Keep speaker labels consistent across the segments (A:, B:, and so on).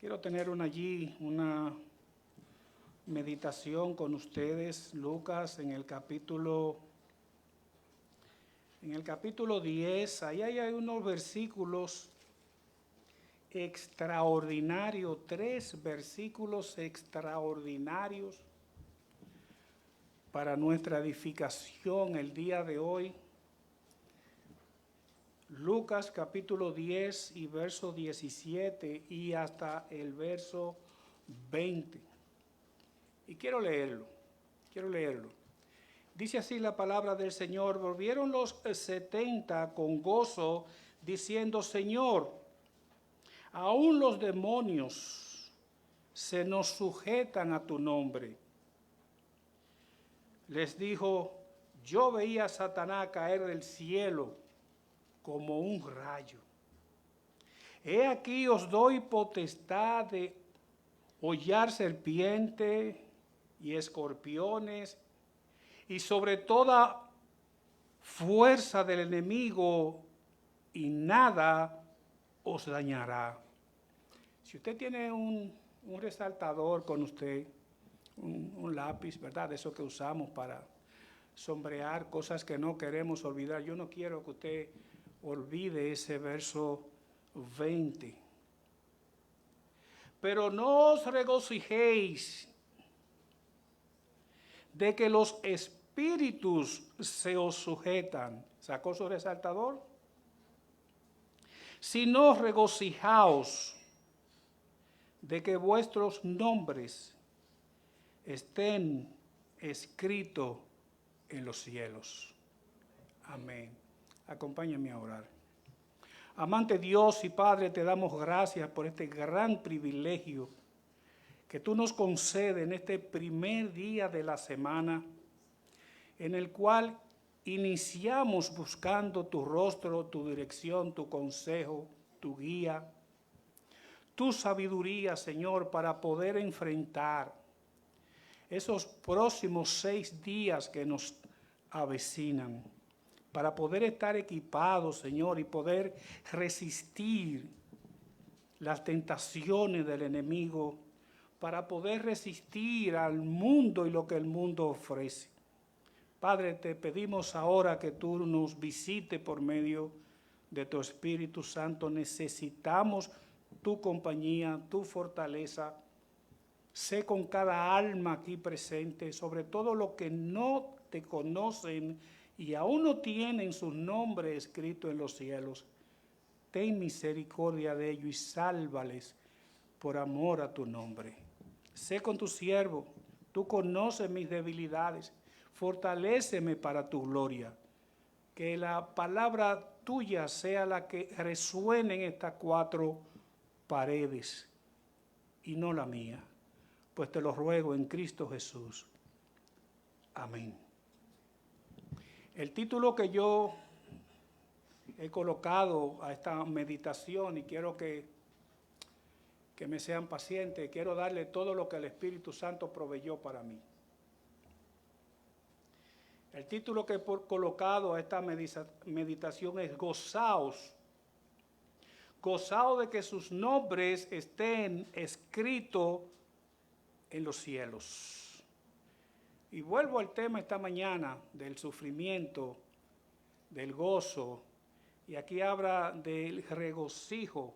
A: Quiero tener una meditación con ustedes, Lucas, en el capítulo 10. Ahí hay unos versículos extraordinarios, 3 versículos extraordinarios para nuestra edificación el día de hoy. Lucas capítulo 10 y verso 17 y hasta el verso 20. Y quiero leerlo. Dice así la palabra del Señor: volvieron los 70 con gozo, diciendo: Señor, aún los demonios se nos sujetan a tu nombre. Les dijo: yo veía a Satanás caer del cielo como un rayo. He aquí os doy potestad de hollar serpientes y escorpiones y sobre toda fuerza del enemigo, y nada os dañará. Si usted tiene un resaltador con usted, un lápiz, ¿verdad? De eso que usamos para sombrear cosas que no queremos olvidar. Yo no quiero que usted olvide ese verso 20. Pero no os regocijéis de que los espíritus se os sujetan. ¿Sacó su resaltador? Sino regocijaos de que vuestros nombres estén escritos en los cielos. Amén. Acompáñenme a orar. Amante Dios y Padre, te damos gracias por este gran privilegio que tú nos concedes en este primer día de la semana, en el cual iniciamos buscando tu rostro, tu dirección, tu consejo, tu guía, tu sabiduría, Señor, para poder enfrentar esos próximos 6 días que nos avecinan, para poder estar equipados, Señor, y poder resistir las tentaciones del enemigo, para poder resistir al mundo y lo que el mundo ofrece. Padre, te pedimos ahora que tú nos visites por medio de tu Espíritu Santo. Necesitamos tu compañía, tu fortaleza. Sé con cada alma aquí presente, sobre todo los que no te conocen y aún no tienen su nombre escrito en los cielos. Ten misericordia de ellos y sálvales por amor a tu nombre. Sé con tu siervo, tú conoces mis debilidades, fortaléceme para tu gloria. Que la palabra tuya sea la que resuene en estas 4 paredes y no la mía. Pues te lo ruego en Cristo Jesús. Amén. El título que yo he colocado a esta meditación, y quiero que me sean pacientes, quiero darle todo lo que el Espíritu Santo proveyó para mí. El título que he colocado a esta meditación es: gozaos. Gozaos de que sus nombres estén escritos en los cielos. Y vuelvo al tema esta mañana del sufrimiento, del gozo, y aquí habla del regocijo.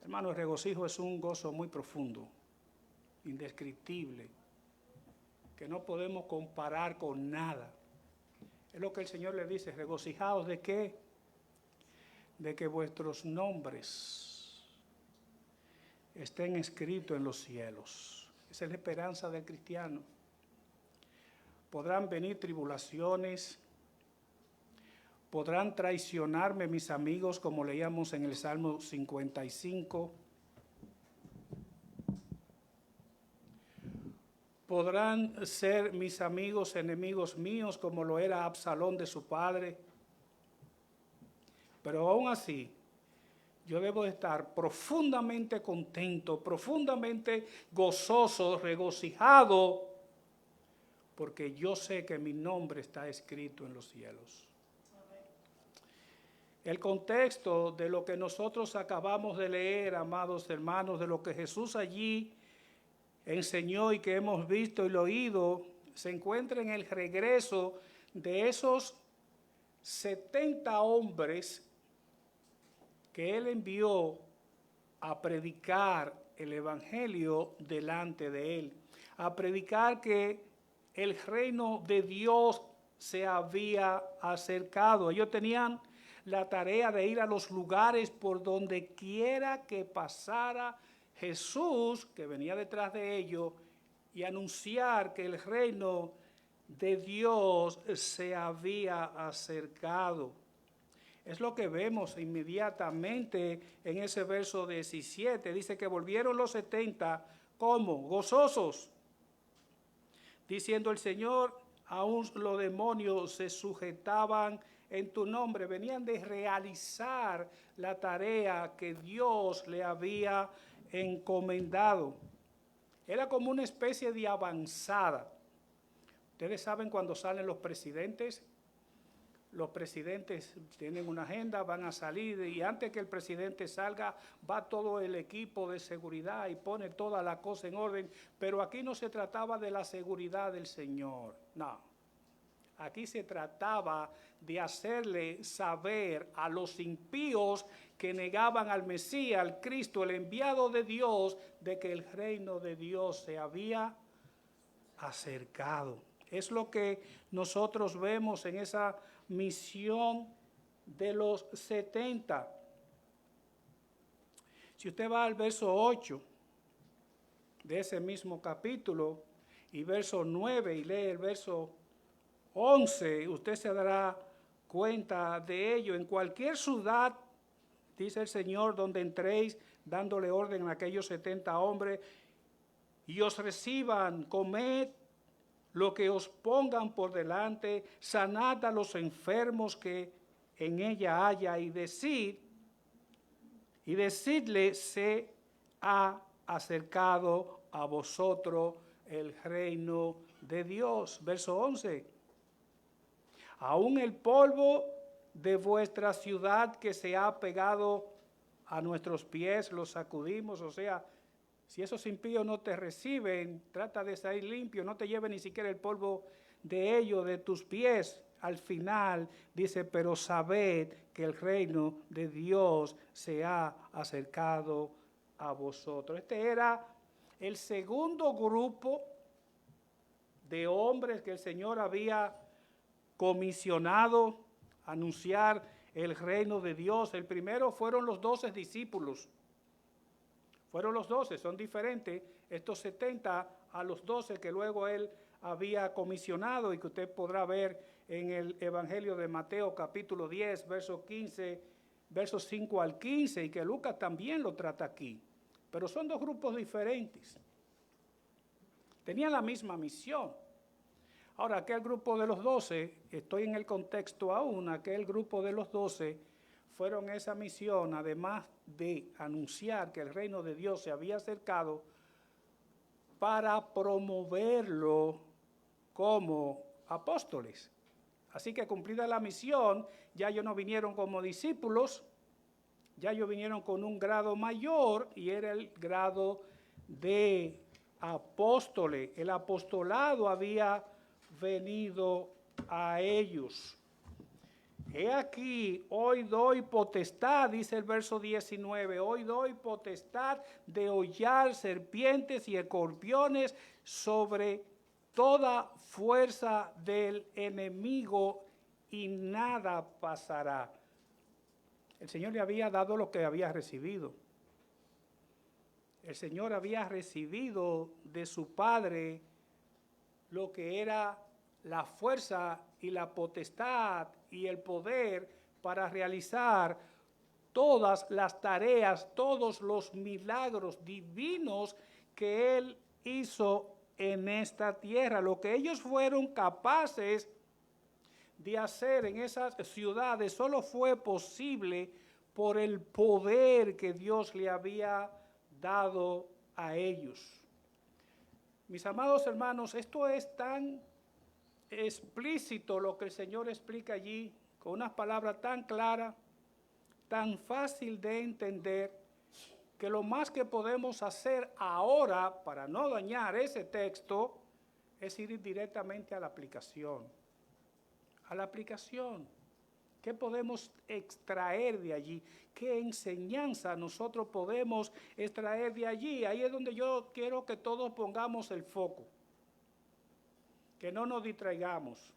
A: Hermano, el regocijo es un gozo muy profundo, indescriptible, que no podemos comparar con nada. Es lo que el Señor le dice: regocijaos ¿de qué? De que vuestros nombres estén escritos en los cielos. Esa es la esperanza del cristiano. Podrán venir tribulaciones, podrán traicionarme mis amigos, como leíamos en el Salmo 55. Podrán ser mis amigos enemigos míos, como lo era Absalón de su padre. Pero aún así, yo debo estar profundamente contento, profundamente gozoso, regocijado, porque yo sé que mi nombre está escrito en los cielos. El contexto de lo que nosotros acabamos de leer, amados hermanos, de lo que Jesús allí enseñó y que hemos visto y oído, se encuentra en el regreso de esos 70 hombres que él envió a predicar el evangelio delante de él, a predicar que el reino de Dios se había acercado. Ellos tenían la tarea de ir a los lugares por donde quiera que pasara Jesús, que venía detrás de ellos, y anunciar que el reino de Dios se había acercado. Es lo que vemos inmediatamente en ese verso 17. Dice que volvieron los 70 como gozosos, diciendo el Señor, aún los demonios se sujetaban en tu nombre. Venían de realizar la tarea que Dios le había encomendado. Era como una especie de avanzada. Ustedes saben cuando salen los presidentes tienen una agenda, van a salir y antes que el presidente salga va todo el equipo de seguridad y pone toda la cosa en orden, pero aquí no se trataba de la seguridad del Señor, no. Aquí se trataba de hacerle saber a los impíos que negaban al Mesías, al Cristo, el enviado de Dios, de que el reino de Dios se había acercado. Es lo que nosotros vemos en esa misión de los 70. Si usted va al verso 8 de ese mismo capítulo y verso 9 y lee el verso 11, usted se dará cuenta de ello. En cualquier ciudad, dice el Señor, donde entréis, dándole orden a aquellos 70 hombres, y os reciban, comed lo que os pongan por delante, sanad a los enfermos que en ella haya, y decidle, se ha acercado a vosotros el reino de Dios. Verso 11. Aún el polvo de vuestra ciudad que se ha pegado a nuestros pies, lo sacudimos, o sea, si esos impíos no te reciben, trata de salir limpio, no te lleve ni siquiera el polvo de ellos, de tus pies. Al final dice, pero sabed que el reino de Dios se ha acercado a vosotros. Este era el segundo grupo de hombres que el Señor había comisionado a anunciar el reino de Dios. El primero fueron los 12 discípulos. Fueron los 12, son diferentes estos 70 a los 12 que luego él había comisionado y que usted podrá ver en el Evangelio de Mateo capítulo 10, versos 15, versos 5 al 15 y que Lucas también lo trata aquí. Pero son dos grupos diferentes. Tenían la misma misión. Ahora, aquel grupo de los 12, estoy en el contexto aún, aquel grupo de los 12 fueron esa misión, además de anunciar que el reino de Dios se había acercado, para promoverlo como apóstoles. Así que cumplida la misión, ya ellos no vinieron como discípulos, ya ellos vinieron con un grado mayor y era el grado de apóstoles. El apostolado había venido a ellos. He aquí, hoy doy potestad, dice el verso 19, hoy doy potestad de hollar serpientes y escorpiones sobre toda fuerza del enemigo y nada pasará. El Señor le había dado lo que había recibido. El Señor había recibido de su Padre lo que era la fuerza y la potestad y el poder para realizar todas las tareas, todos los milagros divinos que Él hizo en esta tierra. Lo que ellos fueron capaces de hacer en esas ciudades solo fue posible por el poder que Dios le había dado a ellos. Mis amados hermanos, esto es tan explícito lo que el Señor explica allí, con unas palabras tan claras. tan fácil de entender que lo más que podemos hacer ahora, para no dañar ese texto, es ir directamente a la aplicación. A la aplicación. ¿Qué podemos extraer de allí? ¿Qué enseñanza nosotros podemos extraer de allí? Ahí es donde yo quiero que todos pongamos el foco. Que no nos distraigamos.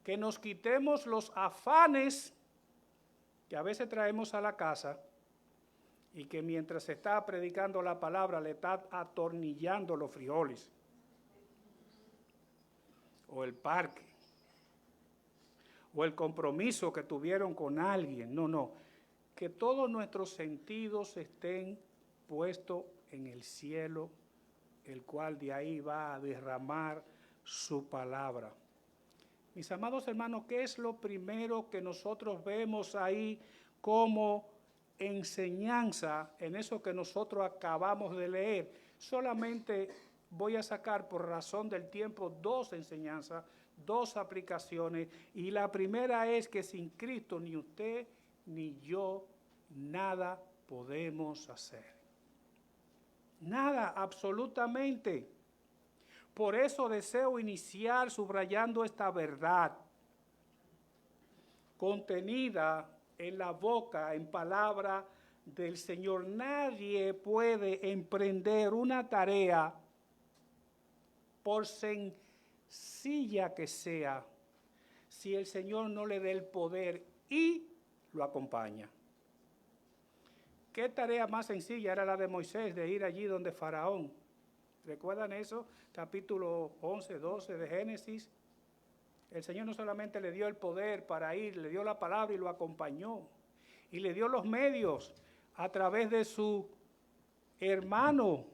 A: Que nos quitemos los afanes que a veces traemos a la casa y que mientras se está predicando la palabra le está atornillando los frijoles o el parque o el compromiso que tuvieron con alguien. No, que todos nuestros sentidos estén puestos en el cielo, el cual de ahí va a derramar su palabra. Mis amados hermanos, ¿qué es lo primero que nosotros vemos ahí como enseñanza en eso que nosotros acabamos de leer? Solamente voy a sacar por razón del tiempo 2 enseñanzas, 2 aplicaciones, y la primera es que sin Cristo ni usted ni yo nada podemos hacer. Nada, absolutamente. Por eso deseo iniciar subrayando esta verdad contenida en la boca, en palabra del Señor. Nadie puede emprender una tarea, por sencilla que sea, si el Señor no le da el poder y lo acompaña. ¿Qué tarea más sencilla era la de Moisés, de ir allí donde Faraón? ¿Recuerdan eso? Capítulo 11, 12 de Génesis. El Señor no solamente le dio el poder para ir, le dio la palabra y lo acompañó. Y le dio los medios a través de su hermano.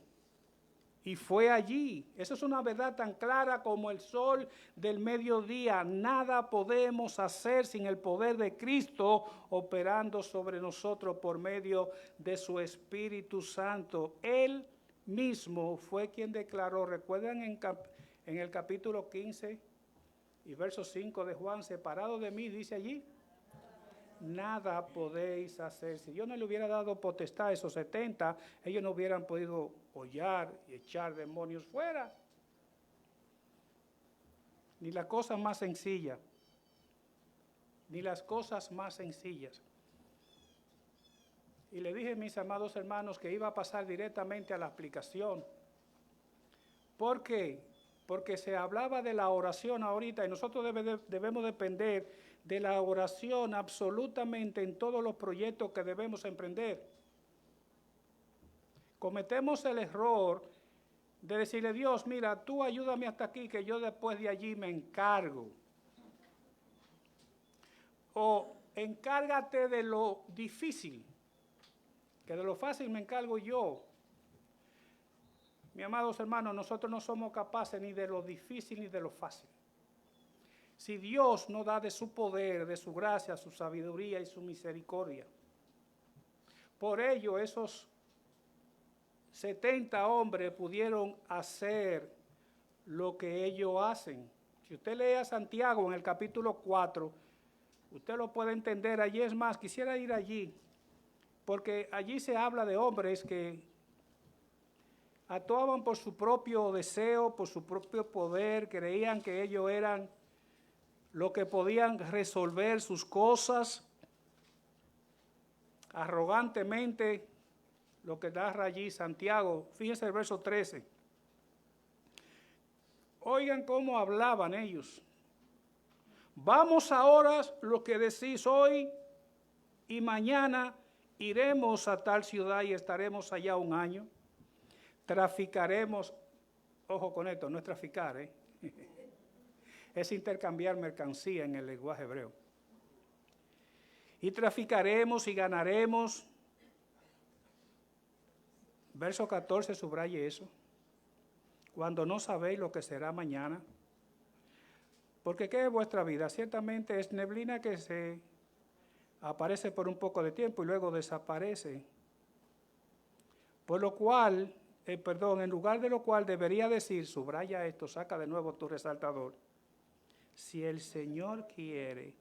A: Y fue allí. Esa es una verdad tan clara como el sol del mediodía. Nada podemos hacer sin el poder de Cristo operando sobre nosotros por medio de su Espíritu Santo. Él mismo fue quien declaró, recuerdan en el capítulo 15 y verso 5 de Juan, separado de mí, dice allí, nada podéis hacer. Si yo no le hubiera dado potestad a esos 70, ellos no hubieran podido hollar y echar demonios fuera. Ni la cosa más sencilla, ni las cosas más sencillas. Y le dije, mis amados hermanos, que iba a pasar directamente a la aplicación. ¿Por qué? Porque se hablaba de la oración ahorita y nosotros debemos depender de la oración absolutamente en todos los proyectos que debemos emprender. Cometemos el error de decirle, Dios, mira, tú ayúdame hasta aquí, que yo después de allí me encargo. O encárgate de lo difícil, que de lo fácil me encargo yo. Mis amados hermanos, nosotros no somos capaces ni de lo difícil ni de lo fácil. Si Dios no da de su poder, de su gracia, su sabiduría y su misericordia. Por ello, esos 70 hombres pudieron hacer lo que ellos hacen. Si usted lee a Santiago en el capítulo 4, usted lo puede entender. Allí es más, quisiera ir allí, porque allí se habla de hombres que actuaban por su propio deseo, por su propio poder, creían que ellos eran lo que podían resolver sus cosas, arrogantemente, lo que narra allí Santiago. Fíjense el verso 13. Oigan cómo hablaban ellos. Vamos ahora, lo que decís hoy y mañana, iremos a tal ciudad y estaremos allá un año. Traficaremos, ojo con esto, no es traficar, es intercambiar mercancía en el lenguaje hebreo. Y traficaremos y ganaremos. Verso 14, subraye eso. Cuando no sabéis lo que será mañana. Porque ¿qué es vuestra vida? Ciertamente es neblina que se aparece por un poco de tiempo y luego desaparece. Por lo cual, en lugar de lo cual debería decir, subraya esto, saca de nuevo tu resaltador. Si el Señor quiere,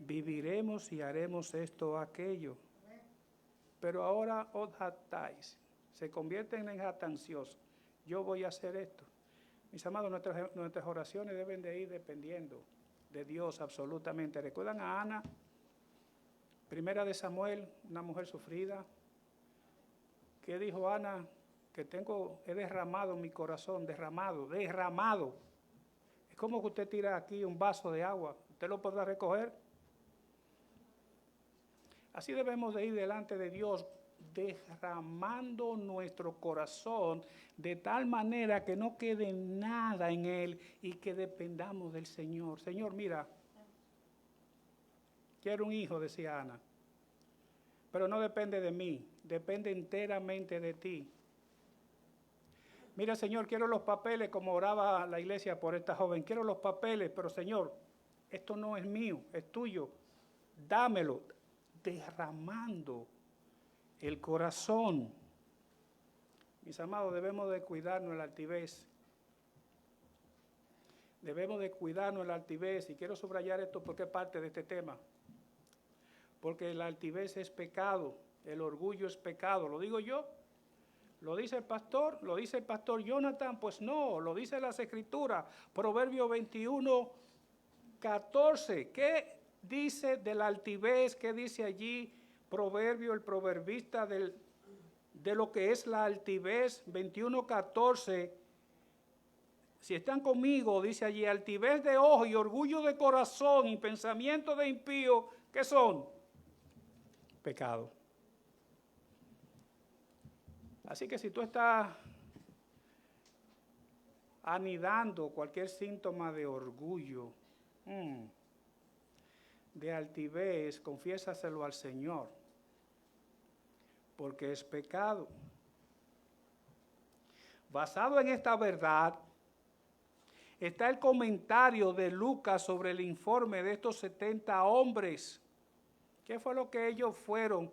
A: viviremos y haremos esto o aquello. Pero ahora os jactáis, se convierten en jactanciosos. Yo voy a hacer esto. Mis amados, nuestras oraciones deben de ir dependiendo de Dios absolutamente. ¿Recuerdan a Ana? Primera de Samuel, una mujer sufrida. ¿Qué dijo Ana? Que he derramado mi corazón, derramado. Es como que usted tira aquí un vaso de agua, ¿usted lo podrá recoger? Así debemos de ir delante de Dios, derramando nuestro corazón de tal manera que no quede nada en él y que dependamos del Señor. Señor, mira, quiero un hijo, decía Ana, pero no depende de mí, depende enteramente de ti. Mira, Señor, quiero los papeles, como oraba la iglesia por esta joven, quiero los papeles, pero Señor, esto no es mío, es tuyo, dámelo, derramando el corazón. Mis amados, debemos de cuidarnos la altivez. Debemos de cuidarnos la altivez, y quiero subrayar esto porque es parte de este tema. Porque la altivez es pecado, el orgullo es pecado, ¿lo digo yo? ¿Lo dice el pastor? ¿Lo dice el pastor Jonathan? Pues no, lo dice las Escrituras. Proverbio 21, 14. ¿Qué dice de la altivez? ¿Qué dice allí Proverbio, el proverbista de lo que es la altivez? 21, 14. Si están conmigo, dice allí, altivez de ojo y orgullo de corazón y pensamiento de impío, ¿qué son? Pecado. Así que si tú estás anidando cualquier síntoma de orgullo, de altivez, confiésaselo al Señor, porque es pecado. Basado en esta verdad, está el comentario de Lucas sobre el informe de estos 70 hombres. ¿Qué fue lo que ellos fueron?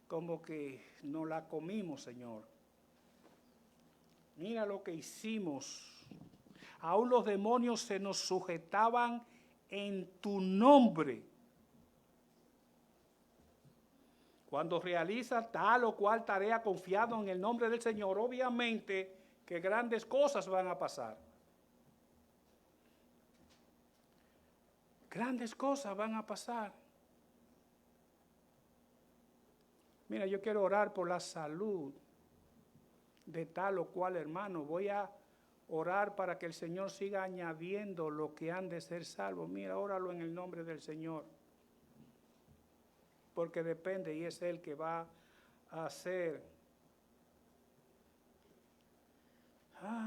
A: Como que nos la comimos, Señor. Mira lo que hicimos. Aún los demonios se nos sujetaban en tu nombre. Cuando realizas tal o cual tarea confiado en el nombre del Señor, obviamente que grandes cosas van a pasar. Grandes cosas van a pasar. Mira, yo quiero orar por la salud de tal o cual hermano. Voy a orar para que el Señor siga añadiendo lo que han de ser salvos. Mira, óralo en el nombre del Señor. Porque depende y es Él que va a hacer.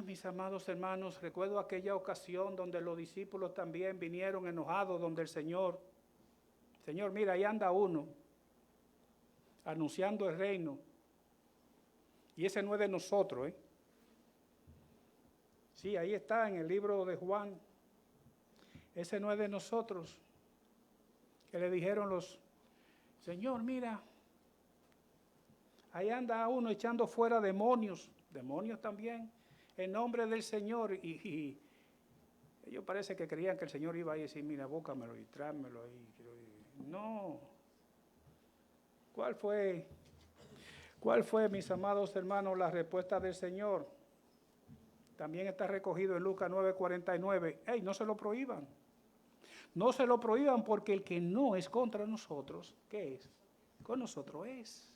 A: Mis amados hermanos, recuerdo aquella ocasión donde los discípulos también vinieron enojados donde el Señor, mira, ahí anda uno, anunciando el reino. Y ese no es de nosotros, ¿eh? Sí, ahí está en el libro de Juan. Ese no es de nosotros. Que le dijeron los, Señor, mira, ahí anda uno echando fuera demonios también, en nombre del Señor. Y ellos parece que creían que el Señor iba a decir, mira, búscamelo y tráemelo ahí. No. ¿Cuál fue, mis amados hermanos, la respuesta del Señor? También está recogido en Lucas 9:49. ¡Ey, no se lo prohíban! No se lo prohíban, porque el que no es contra nosotros, ¿qué es? Con nosotros es.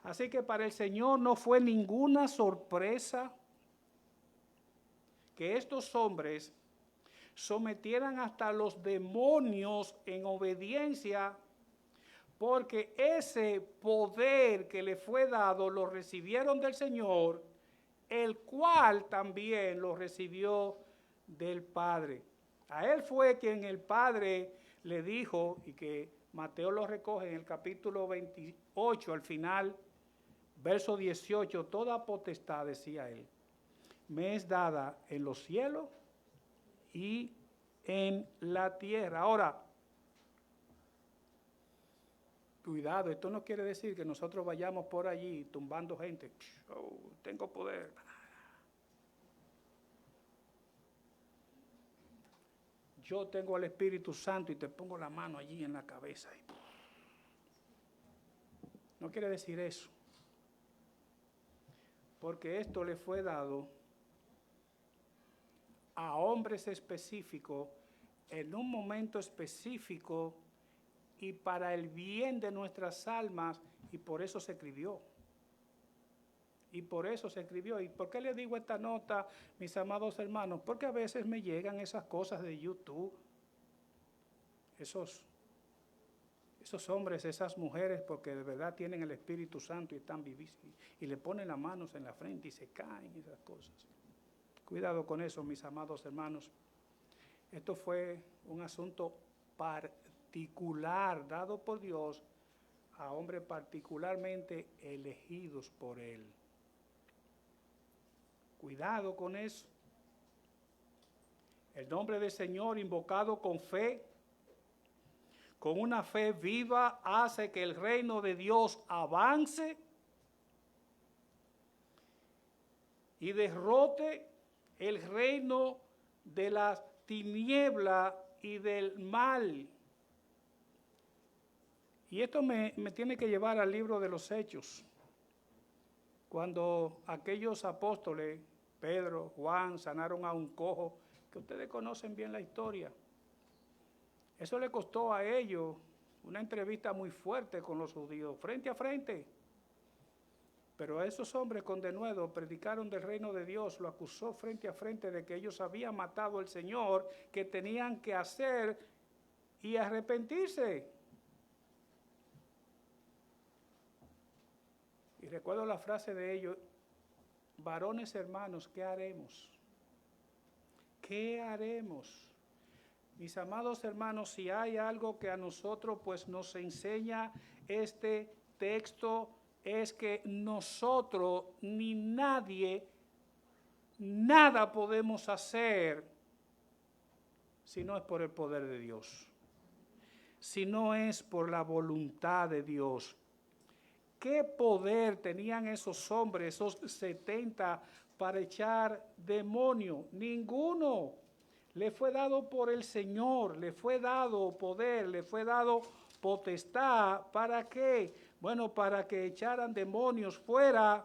A: Así que para el Señor no fue ninguna sorpresa que estos hombres sometieran hasta los demonios en obediencia, porque ese poder que le fue dado lo recibieron del Señor, el cual también lo recibió del Padre. A él fue quien el Padre le dijo, y que Mateo lo recoge en el capítulo 28, al final, verso 18, toda potestad, decía él, me es dada en los cielos y en la tierra. Ahora, cuidado, esto no quiere decir que nosotros vayamos por allí tumbando gente. Oh, tengo poder. yo tengo el Espíritu Santo y te pongo la mano allí en la cabeza. No quiere decir eso. Porque esto le fue dado a hombres específicos en un momento específico y para el bien de nuestras almas, y por eso se escribió. Y por eso se escribió. ¿Y por qué les digo esta nota, mis amados hermanos? Porque a veces me llegan esas cosas de YouTube. Esos hombres, esas mujeres, porque de verdad tienen el Espíritu Santo y están vivitos, y le ponen las manos en la frente y se caen, esas cosas. Cuidado con eso, mis amados hermanos. Esto fue un asunto particular, dado por Dios a hombres particularmente elegidos por Él. Cuidado con eso. El nombre del Señor invocado con fe, con una fe viva, hace que el reino de Dios avance y derrote el reino de las tinieblas y del mal. Y esto me tiene que llevar al libro de los Hechos, cuando aquellos apóstoles, Pedro, Juan, sanaron a un cojo, que ustedes conocen bien la historia. Eso le costó a ellos una entrevista muy fuerte con los judíos, frente a frente. Pero a esos hombres con denuedo predicaron del reino de Dios, lo acusó frente a frente de que ellos habían matado al Señor, que tenían que hacer y arrepentirse. Y recuerdo la frase de ellos: varones hermanos, ¿qué haremos? ¿Qué haremos? Mis amados hermanos, si hay algo que a nosotros pues nos enseña este texto, es que nosotros ni nadie, nada podemos hacer si no es por el poder de Dios, si no es por la voluntad de Dios. ¿Qué poder tenían esos hombres, esos 70, para echar demonios? Ninguno. Le fue dado por el Señor, le fue dado poder, le fue dado potestad. ¿Para qué? Bueno, para que echaran demonios fuera.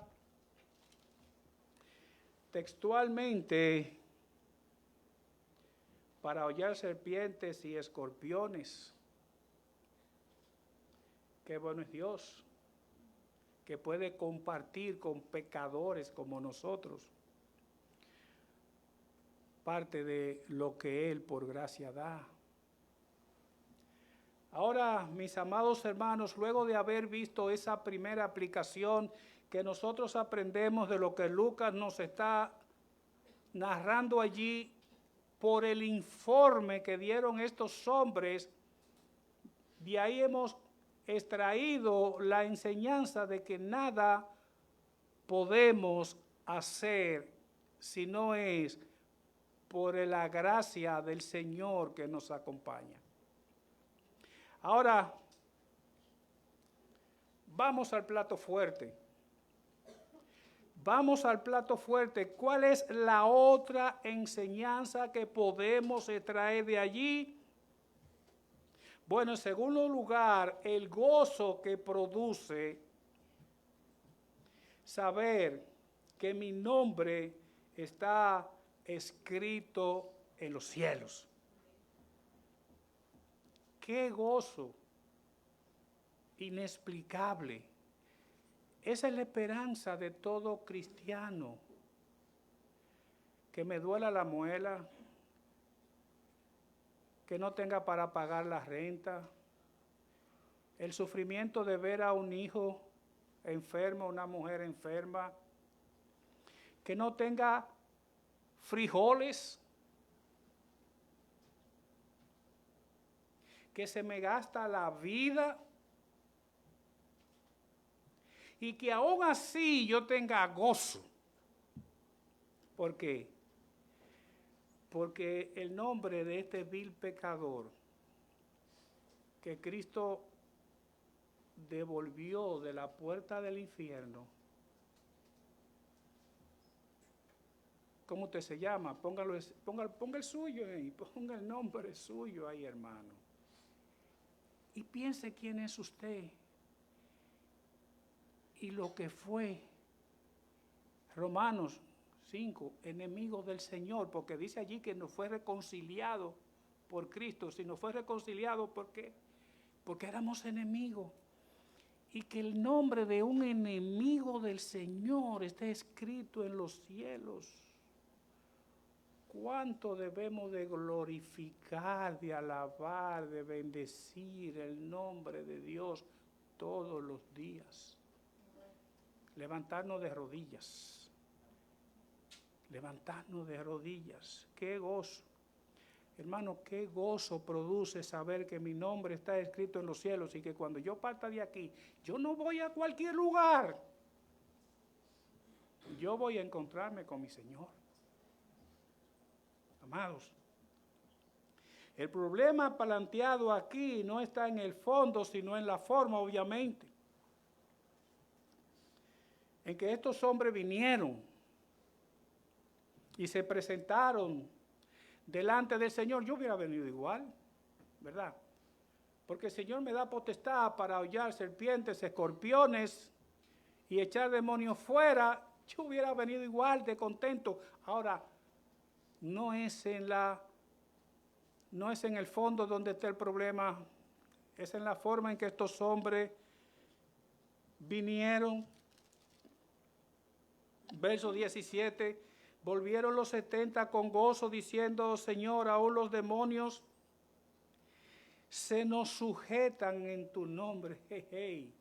A: Textualmente, para hollar serpientes y escorpiones. Qué bueno es Dios, que puede compartir con pecadores como nosotros parte de lo que Él por gracia da. Ahora, mis amados hermanos, luego de haber visto esa primera aplicación que nosotros aprendemos de lo que Lucas nos está narrando allí por el informe que dieron estos hombres, de ahí hemos extraído la enseñanza de que nada podemos hacer si no es por la gracia del Señor que nos acompaña. Ahora, vamos al plato fuerte. Vamos al plato fuerte. ¿Cuál es la otra enseñanza que podemos extraer de allí? Bueno, en segundo lugar, el gozo que produce saber que mi nombre está escrito en los cielos. ¡Qué gozo inexplicable! Esa es la esperanza de todo cristiano. Que me duela la muela, que no tenga para pagar la renta, el sufrimiento de ver a un hijo enfermo, una mujer enferma, que no tenga frijoles, que se me gasta la vida y que aún así yo tenga gozo. ¿Por qué? Porque el nombre de este vil pecador que Cristo devolvió de la puerta del infierno ¿Cómo usted se llama? Póngalo, ponga el suyo ahí, ponga el nombre suyo ahí, hermano. Y piense quién es usted y lo que fue. Romanos 5, enemigo del Señor, porque dice allí que no fue reconciliado por Cristo, sino fue reconciliado porque éramos enemigos. Y que el nombre de un enemigo del Señor esté escrito en los cielos. ¿Cuánto debemos de glorificar, de alabar, de bendecir el nombre de Dios todos los días? Levantarnos de rodillas. Levantarnos de rodillas. ¡Qué gozo! Hermano, qué gozo produce saber que mi nombre está escrito en los cielos y que cuando yo parta de aquí, yo no voy a cualquier lugar. Yo voy a encontrarme con mi Señor. Amados, el problema planteado aquí no está en el fondo, sino en la forma, obviamente. En que estos hombres vinieron y se presentaron delante del Señor. Yo hubiera venido igual, ¿verdad? Porque el Señor me da potestad para hollar serpientes, escorpiones y echar demonios fuera. Yo hubiera venido igual de contento. Ahora, no es en el fondo donde está el problema, es en la forma en que estos hombres vinieron. Verso 17, volvieron los 70 con gozo diciendo, Señor, aún los demonios se nos sujetan en tu nombre. Hey, hey.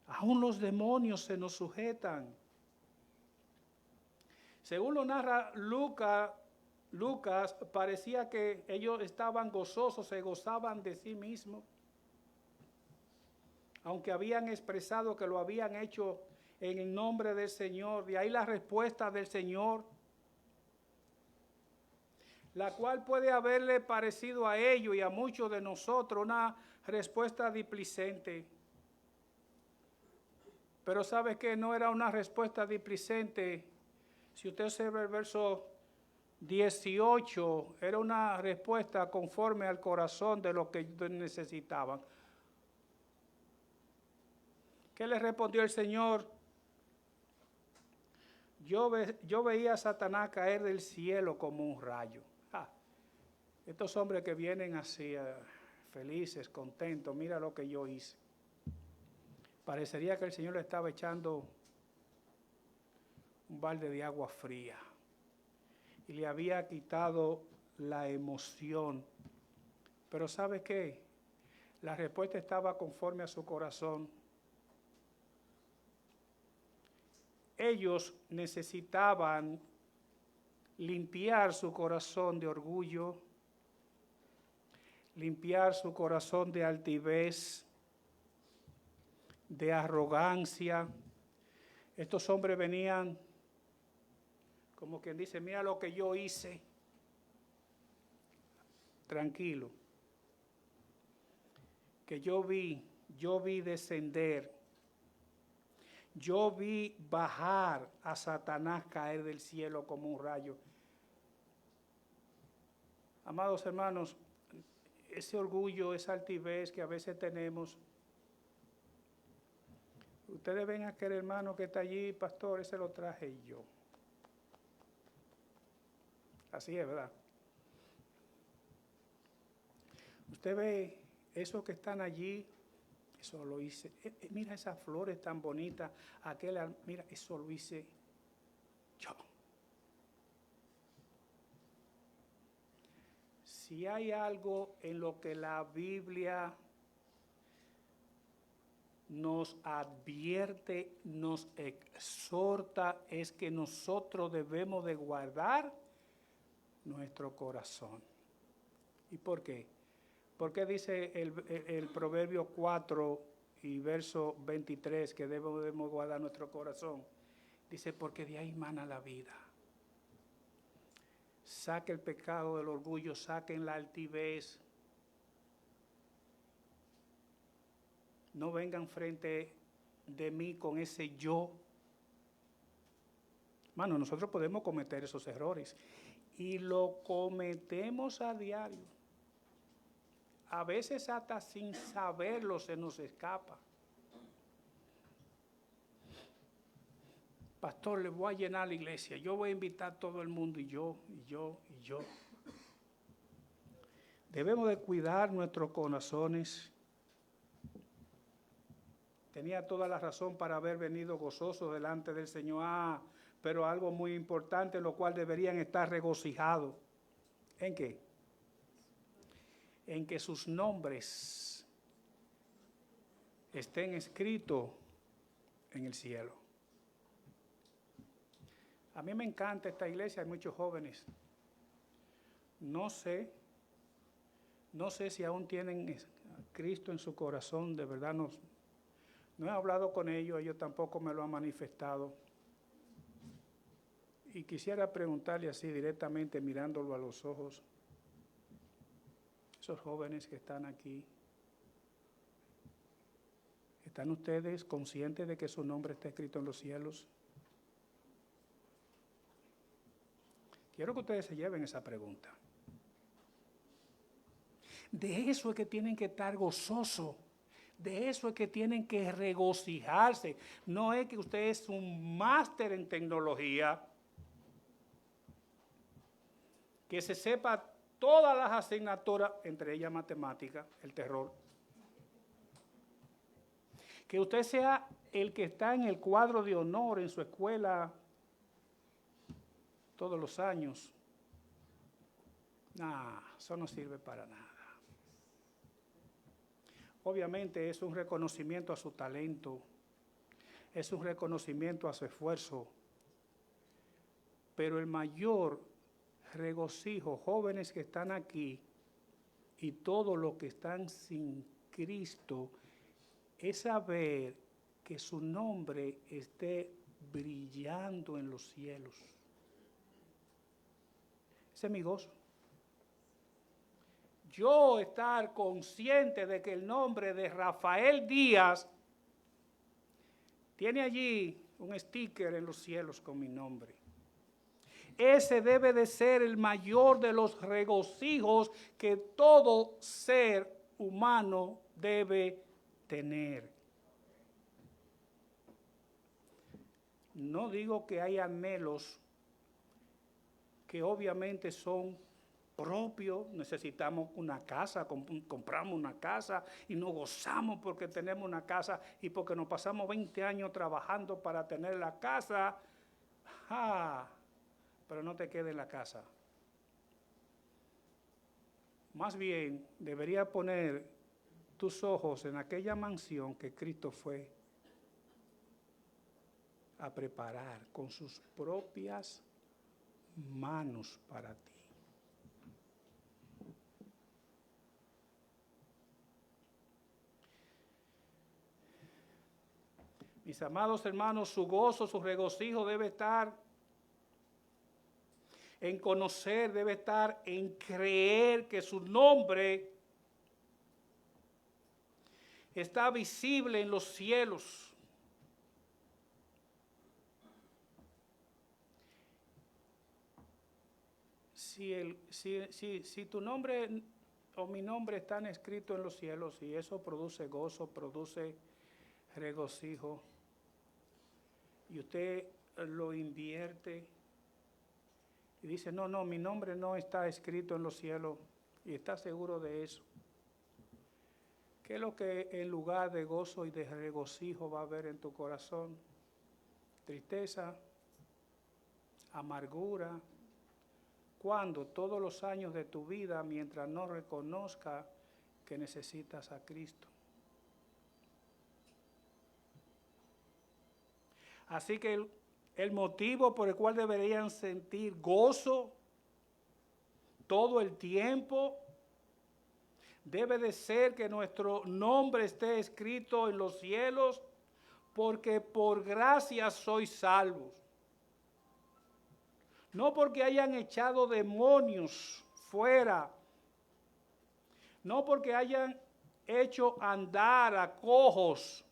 A: Aún los demonios se nos sujetan. Según lo narra Lucas, parecía que ellos estaban gozosos, se gozaban de sí mismos, aunque habían expresado que lo habían hecho en el nombre del Señor. De ahí la respuesta del Señor, la cual puede haberle parecido a ellos y a muchos de nosotros una respuesta displicente. Pero ¿sabe qué? No era una respuesta displicente. Si usted observa el verso 18, era una respuesta conforme al corazón de lo que necesitaban. ¿Qué le respondió el Señor? Yo veía a Satanás caer del cielo como un rayo. Estos hombres que vienen así, felices, contentos, mira lo que yo hice. Parecería que el Señor le estaba echando un balde de agua fría y le había quitado la emoción. Pero ¿sabe qué? La respuesta estaba conforme a su corazón. Ellos necesitaban limpiar su corazón de orgullo, limpiar su corazón de altivez, de arrogancia. Estos hombres venían como quien dice, mira lo que yo hice. Tranquilo. Que yo vi descender. Yo vi bajar a Satanás caer del cielo como un rayo. Amados hermanos, ese orgullo, esa altivez que a veces tenemos. Ustedes ven a aquel hermano que está allí, pastor, ese lo traje yo. Así es, ¿verdad? Usted ve esos que están allí, eso lo hice. Mira esas flores tan bonitas, mira, eso lo hice yo. Si hay algo en lo que la Biblia nos advierte, nos exhorta, es que nosotros debemos de guardar nuestro corazón. ¿Y por qué? Porque dice el Proverbio 4 y verso 23 que debemos guardar nuestro corazón. Dice, porque de ahí mana la vida. Saque el pecado del orgullo, saquen la altivez. No vengan frente de mí con ese yo. Hermano, nosotros podemos cometer esos errores y lo cometemos a diario. A veces hasta sin saberlo se nos escapa. Pastor, le voy a llenar la iglesia, yo voy a invitar a todo el mundo y yo. Debemos de cuidar nuestros corazones. Tenía toda la razón para haber venido gozoso delante del Señor. Pero algo muy importante, en lo cual deberían estar regocijados. ¿En qué? En que sus nombres estén escritos en el cielo. A mí me encanta esta iglesia, hay muchos jóvenes. No sé si aún tienen a Cristo en su corazón, de verdad no he hablado con ellos tampoco me lo han manifestado. Y quisiera preguntarle así directamente, mirándolo a los ojos, esos jóvenes que están aquí, ¿están ustedes conscientes de que su nombre está escrito en los cielos? Quiero que ustedes se lleven esa pregunta. De eso es que tienen que estar gozosos. De eso es que tienen que regocijarse. No es que usted es un máster en tecnología, que se sepa todas las asignaturas, entre ellas matemáticas, el terror. Que usted sea el que está en el cuadro de honor en su escuela todos los años. Eso no sirve para nada. Obviamente es un reconocimiento a su talento, es un reconocimiento a su esfuerzo, pero el mayor regocijo, jóvenes que están aquí y todos los que están sin Cristo, es saber que su nombre esté brillando en los cielos. Ese es mi gozo. Yo estar consciente de que el nombre de Rafael Díaz tiene allí un sticker en los cielos con mi nombre. Ese debe de ser el mayor de los regocijos que todo ser humano debe tener. No digo que hay anhelos que obviamente son propios, necesitamos una casa, compramos una casa y nos gozamos porque tenemos una casa y porque nos pasamos 20 años trabajando para tener la casa. Pero no te quedes en la casa. Más bien, debería poner tus ojos en aquella mansión que Cristo fue a preparar con sus propias manos para ti. Mis amados hermanos, su gozo, su regocijo debe estar en conocer, debe estar en creer que su nombre está visible en los cielos. Si tu nombre o mi nombre están escritos en los cielos y eso produce gozo, produce regocijo, y usted lo invierte y dice, no, mi nombre no está escrito en los cielos, y está seguro de eso, ¿qué es lo que en lugar de gozo y de regocijo va a haber en tu corazón? Tristeza, amargura. Cuando todos los años de tu vida, mientras no reconozca que necesitas a Cristo. Así que el motivo por el cual deberían sentir gozo todo el tiempo debe de ser que nuestro nombre esté escrito en los cielos, porque por gracia sois salvos. No porque hayan echado demonios fuera, no porque hayan hecho andar a cojos,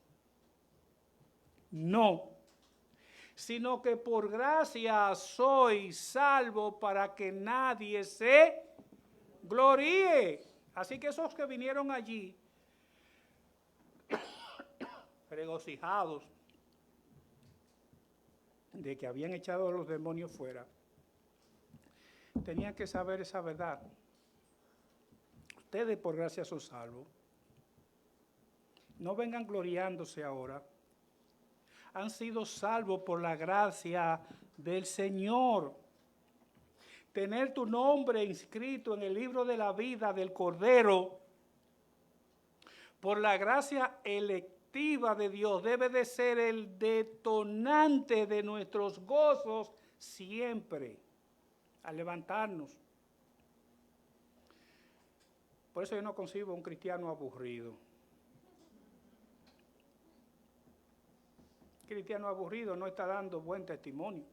A: no, sino que por gracia soy salvo para que nadie se gloríe. Así que esos que vinieron allí, regocijados de que habían echado a los demonios fuera, tenían que saber esa verdad. Ustedes por gracia son salvos. No vengan gloriándose ahora. Han sido salvos por la gracia del Señor. Tener tu nombre inscrito en el libro de la vida del Cordero, por la gracia electiva de Dios, debe de ser el detonante de nuestros gozos siempre, al levantarnos. Por eso yo no concibo un cristiano aburrido. Un cristiano aburrido no está dando buen testimonio.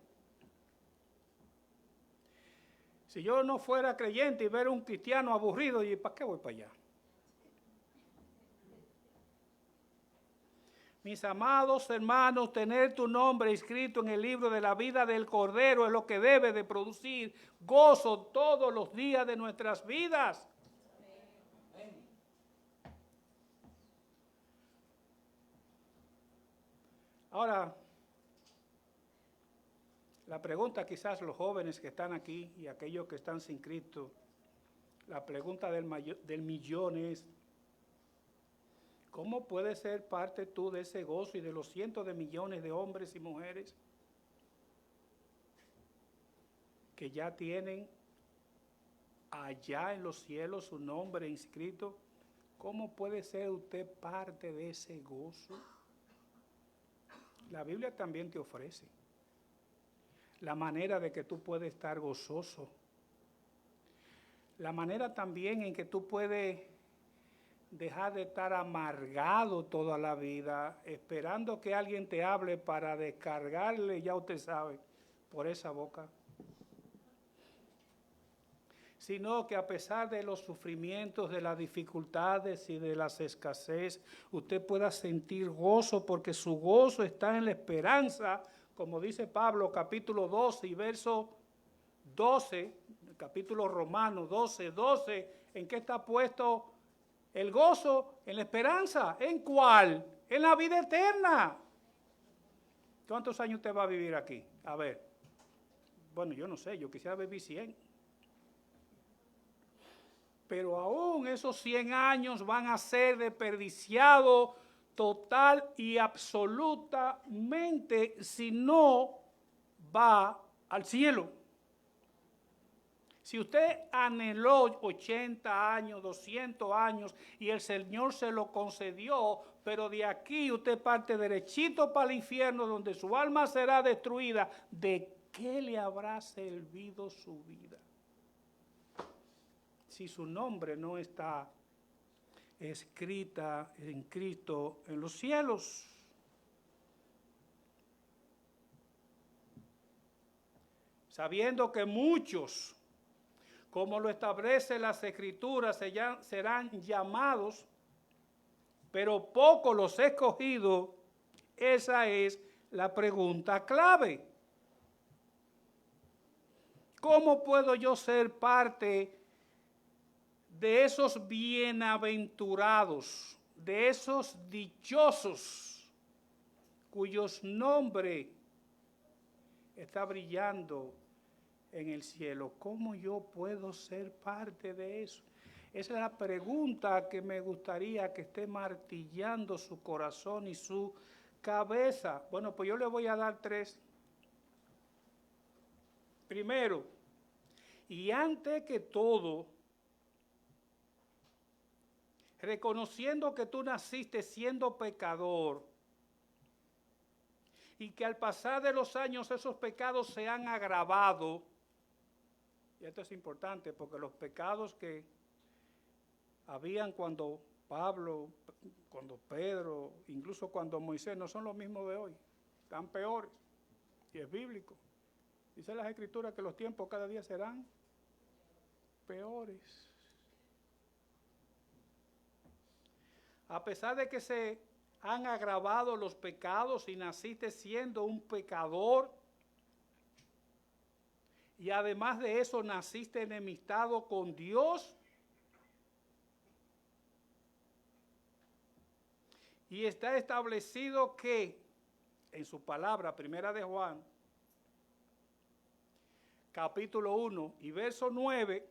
A: Si yo no fuera creyente y ver un cristiano aburrido, ¿y para qué voy para allá? Mis amados hermanos, tener tu nombre inscrito en el libro de la vida del Cordero es lo que debe de producir gozo todos los días de nuestras vidas. Ahora, la pregunta quizás los jóvenes que están aquí y aquellos que están sin Cristo, la pregunta del millón es, ¿cómo puedes ser parte tú de ese gozo y de los cientos de millones de hombres y mujeres que ya tienen allá en los cielos su nombre inscrito? ¿Cómo puede ser usted parte de ese gozo? La Biblia también te ofrece la manera de que tú puedes estar gozoso, la manera también en que tú puedes dejar de estar amargado toda la vida, esperando que alguien te hable para descargarle, ya usted sabe, por esa boca. Sino que a pesar de los sufrimientos, de las dificultades y de las escasez, usted pueda sentir gozo, porque su gozo está en la esperanza, como dice Pablo, capítulo 12 y verso 12, capítulo Romano 12, ¿en qué está puesto el gozo? En la esperanza. ¿En cuál? En la vida eterna. ¿Cuántos años usted va a vivir aquí? A ver, bueno, yo no sé, yo quisiera vivir 100. Pero aún esos 100 años van a ser desperdiciados total y absolutamente si no va al cielo. Si usted anheló 80 años, 200 años y el Señor se lo concedió, pero de aquí usted parte derechito para el infierno donde su alma será destruida, ¿de qué le habrá servido su vida? Si su nombre no está escrita en Cristo en los cielos. Sabiendo que muchos, como lo establece las Escrituras, serán llamados, pero pocos los escogidos, esa es la pregunta clave. ¿Cómo puedo yo ser parte de esos bienaventurados, de esos dichosos, cuyos nombres está brillando en el cielo? ¿Cómo yo puedo ser parte de eso? Esa es la pregunta que me gustaría que esté martillando su corazón y su cabeza. Bueno, pues yo le voy a dar 3. Primero, y antes que todo, reconociendo que tú naciste siendo pecador y que al pasar de los años esos pecados se han agravado. Y esto es importante porque los pecados que habían cuando Pablo, cuando Pedro, incluso cuando Moisés, no son los mismos de hoy, están peores. Y es bíblico. Dice las Escrituras que los tiempos cada día serán peores. A pesar de que se han agravado los pecados y naciste siendo un pecador. Y además de eso naciste enemistado con Dios. Y está establecido que en su palabra, primera de Juan, capítulo 1 y verso 9,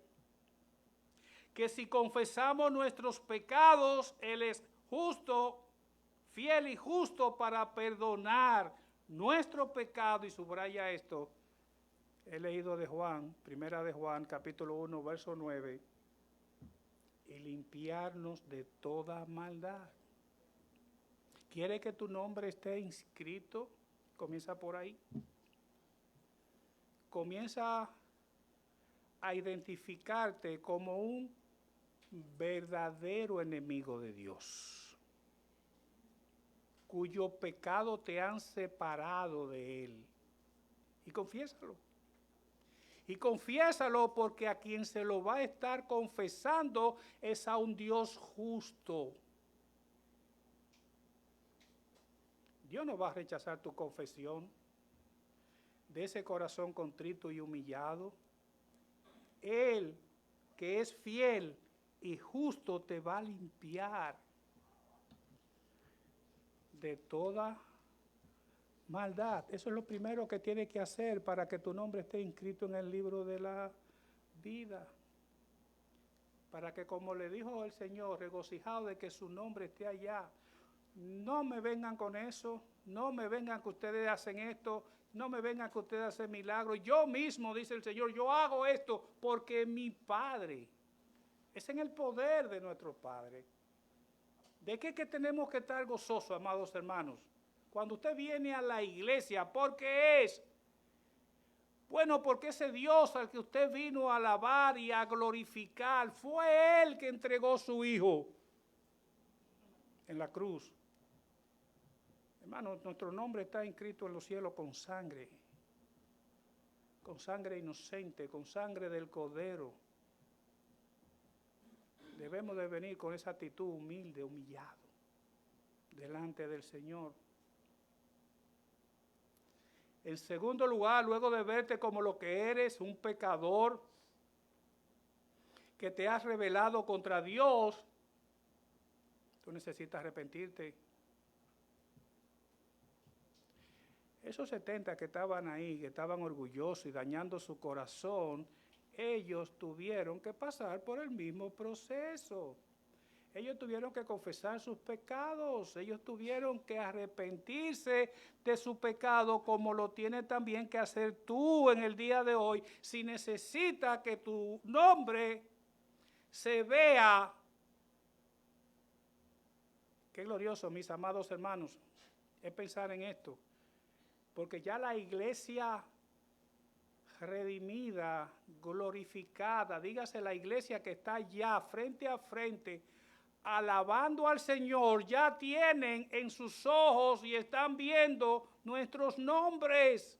A: que si confesamos nuestros pecados, Él es justo, fiel y justo para perdonar nuestro pecado. Y subraya esto, he leído de Juan, primera de Juan, capítulo 1, verso 9, y limpiarnos de toda maldad. ¿Quiere que tu nombre esté inscrito? Comienza por ahí. Comienza a identificarte como un verdadero enemigo de Dios, cuyo pecado te han separado de Él. Y confiésalo. Y confiésalo porque a quien se lo va a estar confesando es a un Dios justo. Dios no va a rechazar tu confesión de ese corazón contrito y humillado. Él, que es fiel y justo, te va a limpiar de toda maldad. Eso es lo primero que tienes que hacer para que tu nombre esté inscrito en el libro de la vida. Para que, como le dijo el Señor, regocijado de que su nombre esté allá. No me vengan con eso, no me vengan que ustedes hacen esto, no me vengan que ustedes hacen milagros. Yo mismo, dice el Señor, yo hago esto porque mi Padre es en el poder de nuestro Padre. ¿De qué que tenemos que estar gozosos, amados hermanos? Cuando usted viene a la iglesia, ¿por qué es? Bueno, porque ese Dios al que usted vino a alabar y a glorificar, fue Él que entregó su Hijo en la cruz. Hermano, nuestro nombre está inscrito en los cielos con sangre inocente, con sangre del Cordero. Debemos de venir con esa actitud humilde, humillado, delante del Señor. En segundo lugar, luego de verte como lo que eres, un pecador, que te has rebelado contra Dios, tú necesitas arrepentirte. Esos 70 que estaban ahí, que estaban orgullosos y dañando su corazón, ellos tuvieron que pasar por el mismo proceso. Ellos tuvieron que confesar sus pecados, ellos tuvieron que arrepentirse de su pecado, como lo tienes también que hacer tú en el día de hoy, si necesitas que tu nombre se vea. Qué glorioso, mis amados hermanos, es pensar en esto. Porque ya la iglesia redimida, glorificada, dígase la iglesia que está ya frente a frente, alabando al Señor, ya tienen en sus ojos y están viendo nuestros nombres.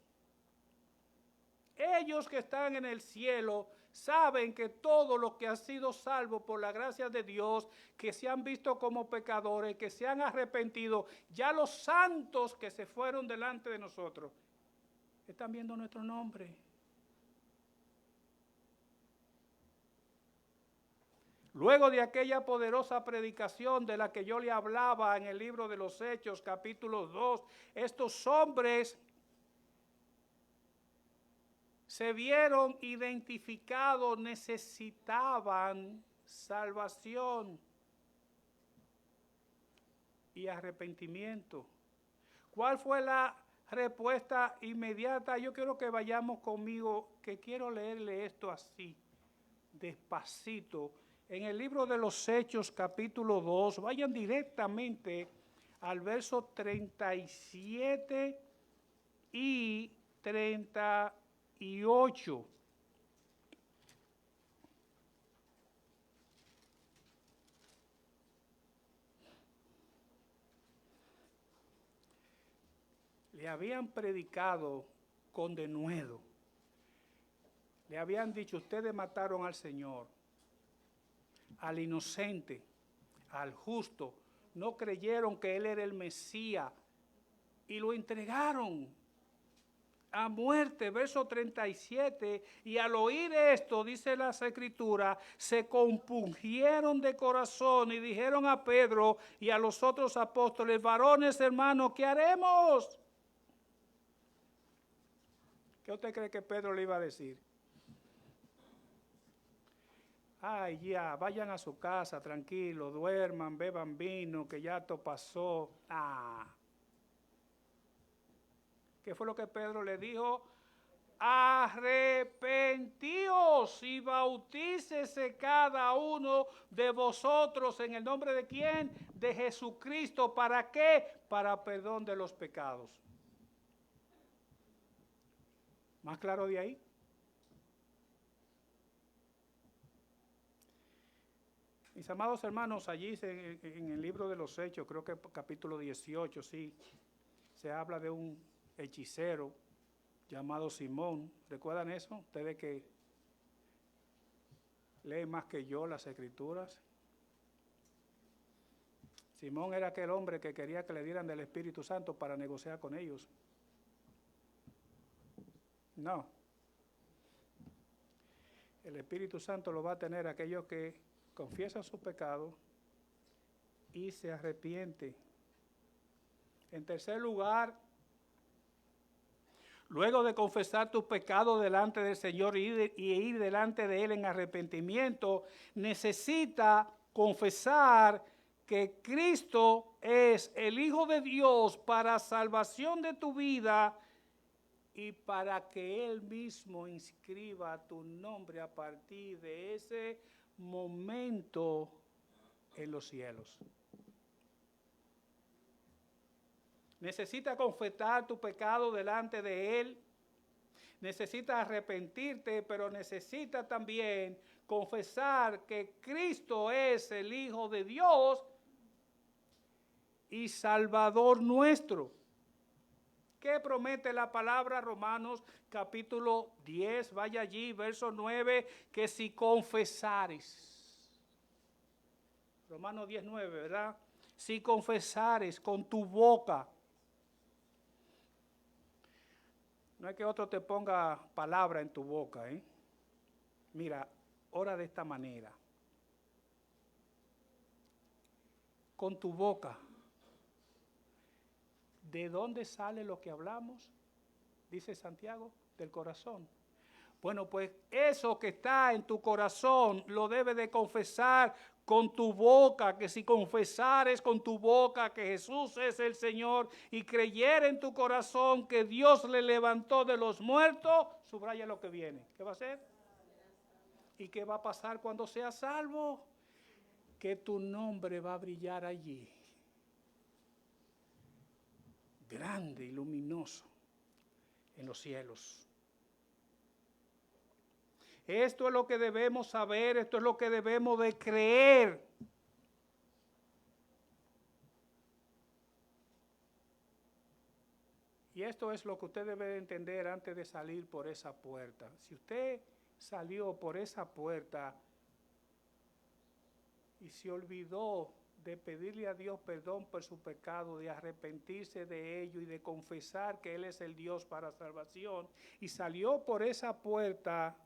A: Ellos que están en el cielo saben que todos los que han sido salvos por la gracia de Dios, que se han visto como pecadores, que se han arrepentido, ya los santos que se fueron delante de nosotros, están viendo nuestro nombre. Luego de aquella poderosa predicación de la que yo le hablaba en el libro de los Hechos, capítulo 2, estos hombres se vieron identificados, necesitaban salvación y arrepentimiento. ¿Cuál fue la respuesta inmediata? Yo quiero que vayamos conmigo, que quiero leerle esto así, despacito. En el libro de los Hechos, capítulo 2, vayan directamente al verso 37 y 38. Le habían predicado con denuedo. Le habían dicho, ustedes mataron al Señor, al inocente, al justo, no creyeron que él era el Mesías y lo entregaron a muerte, verso 37, y al oír esto, dice las Escrituras, se compungieron de corazón y dijeron a Pedro y a los otros apóstoles, varones hermanos, ¿qué haremos? ¿Qué usted cree que Pedro le iba a decir? Ay, ya, vayan a su casa, tranquilo, duerman, beban vino, que ya esto pasó. ¿Qué fue lo que Pedro le dijo? Arrepentíos y bautícese cada uno de vosotros en el nombre de ¿quién? De Jesucristo. ¿Para qué? Para perdón de los pecados. ¿Más claro de ahí? Mis amados hermanos, allí en el libro de los Hechos, creo que capítulo 18, sí, se habla de un hechicero llamado Simón. ¿Recuerdan eso? Ustedes que leen más que yo las Escrituras. Simón era aquel hombre que quería que le dieran del Espíritu Santo para negociar con ellos. No. El Espíritu Santo lo va a tener aquellos que confiesan su pecado y se arrepienten. En tercer lugar, luego de confesar tus pecados delante del Señor y ir delante de Él en arrepentimiento, necesita confesar que Cristo es el Hijo de Dios para salvación de tu vida y para que Él mismo inscriba tu nombre a partir de ese momento en los cielos. Necesitas confesar tu pecado delante de Él. Necesitas arrepentirte, pero necesitas también confesar que Cristo es el Hijo de Dios y Salvador nuestro. ¿Qué promete la palabra? Romanos capítulo 10, vaya allí, verso 9, que si confesares. Romanos 10, 9, ¿verdad? Si confesares con tu boca. No es que otro te ponga palabra en tu boca, ¿eh? Mira, ora de esta manera. Con tu boca. ¿De dónde sale lo que hablamos? Dice Santiago, del corazón. Bueno, pues eso que está en tu corazón lo debes de confesar con tu boca, que si confesares con tu boca que Jesús es el Señor y creyere en tu corazón que Dios le levantó de los muertos, subraya lo que viene. ¿Qué va a hacer? ¿Y qué va a pasar cuando seas salvo? Que tu nombre va a brillar allí. Grande y luminoso en los cielos. Esto es lo que debemos saber, esto es lo que debemos de creer. Y esto es lo que usted debe de entender antes de salir por esa puerta. Si usted salió por esa puerta y se olvidó de pedirle a Dios perdón por su pecado, de arrepentirse de ello y de confesar que Él es el Dios para salvación, y salió por esa puerta,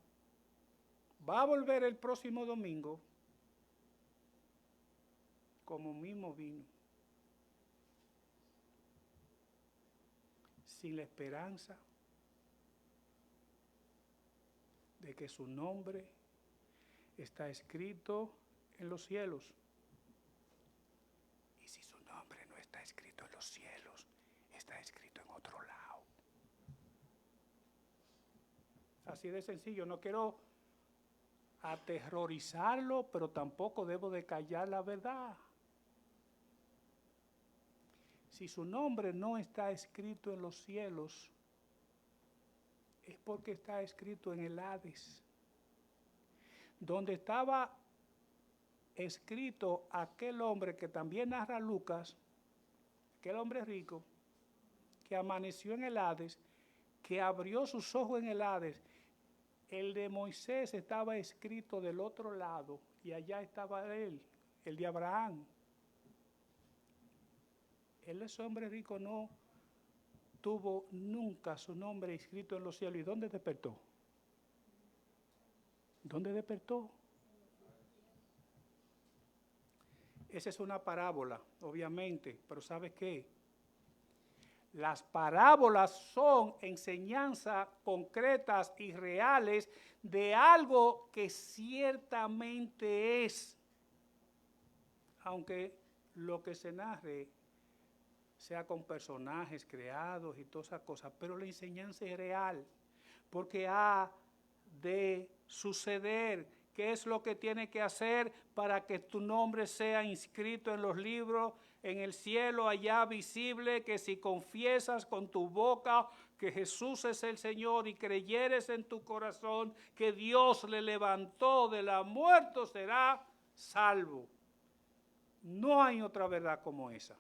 A: va a volver el próximo domingo como mismo vino, sin la esperanza de que su nombre está escrito en los cielos. Y si su nombre no está escrito en los cielos, está escrito en otro lado. Así de sencillo. No quiero aterrorizarlo, pero tampoco debo de callar la verdad. Si su nombre no está escrito en los cielos, es porque está escrito en el Hades, donde estaba escrito aquel hombre que también narra Lucas, aquel hombre rico, que amaneció en el Hades, que abrió sus ojos en el Hades. El de Moisés estaba escrito del otro lado y allá estaba él, el de Abraham. ese hombre rico no tuvo nunca su nombre escrito en los cielos. ¿Y dónde despertó? ¿Dónde despertó? Esa es una parábola, obviamente, pero ¿sabes qué? Las parábolas son enseñanzas concretas y reales de algo que ciertamente es, aunque lo que se narre sea con personajes creados y todas esas cosas, pero la enseñanza es real, porque ha de suceder. ¿Qué es lo que tiene que hacer para que tu nombre sea inscrito en los libros, en el cielo allá visible? Que si confiesas con tu boca que Jesús es el Señor y creyeres en tu corazón que Dios le levantó de la muerte, será salvo. No hay otra verdad como esa.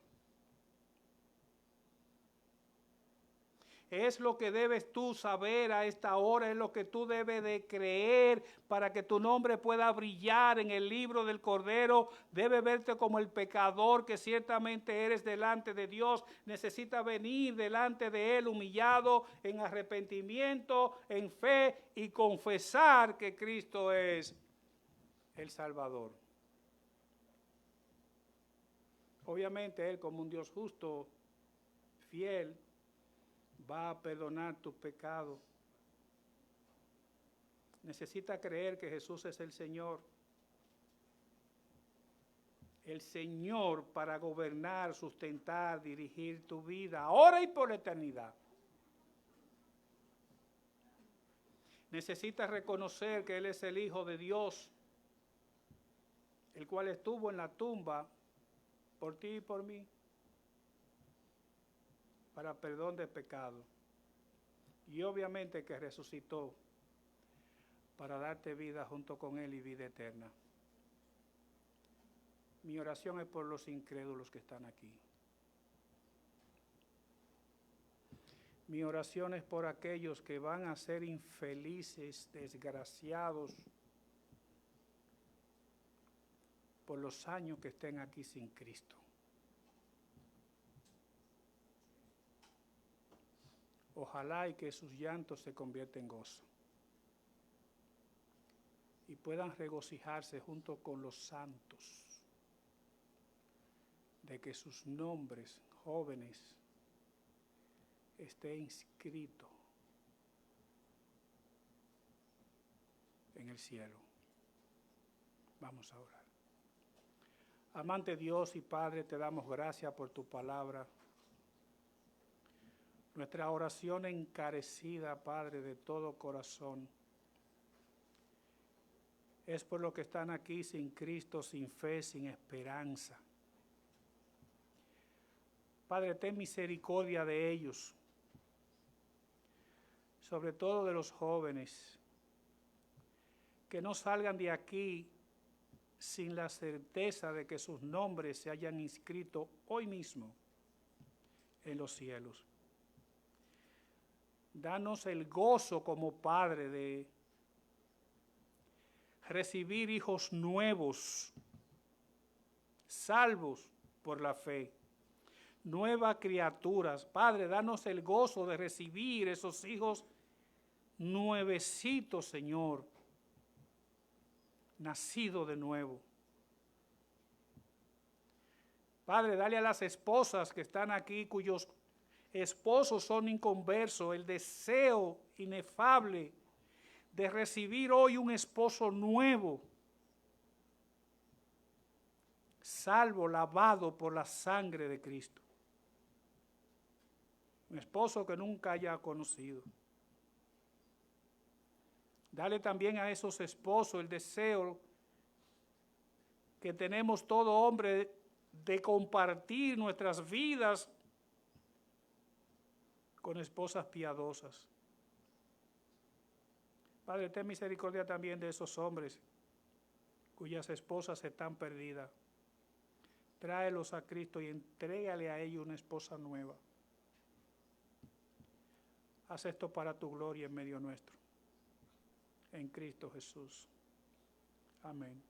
A: Es lo que debes tú saber a esta hora, es lo que tú debes de creer para que tu nombre pueda brillar en el libro del Cordero. Debe verte como el pecador que ciertamente eres delante de Dios. Necesita venir delante de Él humillado en arrepentimiento, en fe y confesar que Cristo es el Salvador. Obviamente Él, como un Dios justo, fiel, va a perdonar tus pecados. Necesita creer que Jesús es el Señor. El Señor para gobernar, sustentar, dirigir tu vida, ahora y por la eternidad. Necesitas reconocer que Él es el Hijo de Dios, el cual estuvo en la tumba por ti y por mí, para perdón de pecado. Y obviamente que resucitó para darte vida junto con Él y vida eterna. Mi oración es por los incrédulos que están aquí. Mi oración es por aquellos que van a ser infelices, desgraciados, por los años que estén aquí sin Cristo. Ojalá y que sus llantos se conviertan en gozo y puedan regocijarse junto con los santos de que sus nombres jóvenes estén inscritos en el cielo. Vamos a orar. Amante Dios y Padre, te damos gracias por tu palabra. Nuestra oración encarecida, Padre, de todo corazón, es por los que están aquí sin Cristo, sin fe, sin esperanza. Padre, ten misericordia de ellos, sobre todo de los jóvenes, que no salgan de aquí sin la certeza de que sus nombres se hayan inscrito hoy mismo en los cielos. Danos el gozo como Padre de recibir hijos nuevos, salvos por la fe, nuevas criaturas. Padre, danos el gozo de recibir esos hijos nuevecitos, Señor, nacidos de nuevo. Padre, dale a las esposas que están aquí, cuyos esposos son inconversos, el deseo inefable de recibir hoy un esposo nuevo, salvo, lavado por la sangre de Cristo. Un esposo que nunca haya conocido. Dale también a esos esposos el deseo que tenemos todo hombre de compartir nuestras vidas con esposas piadosas. Padre, ten misericordia también de esos hombres cuyas esposas están perdidas. Tráelos a Cristo y entrégale a ellos una esposa nueva. Haz esto para tu gloria en medio nuestro. En Cristo Jesús. Amén.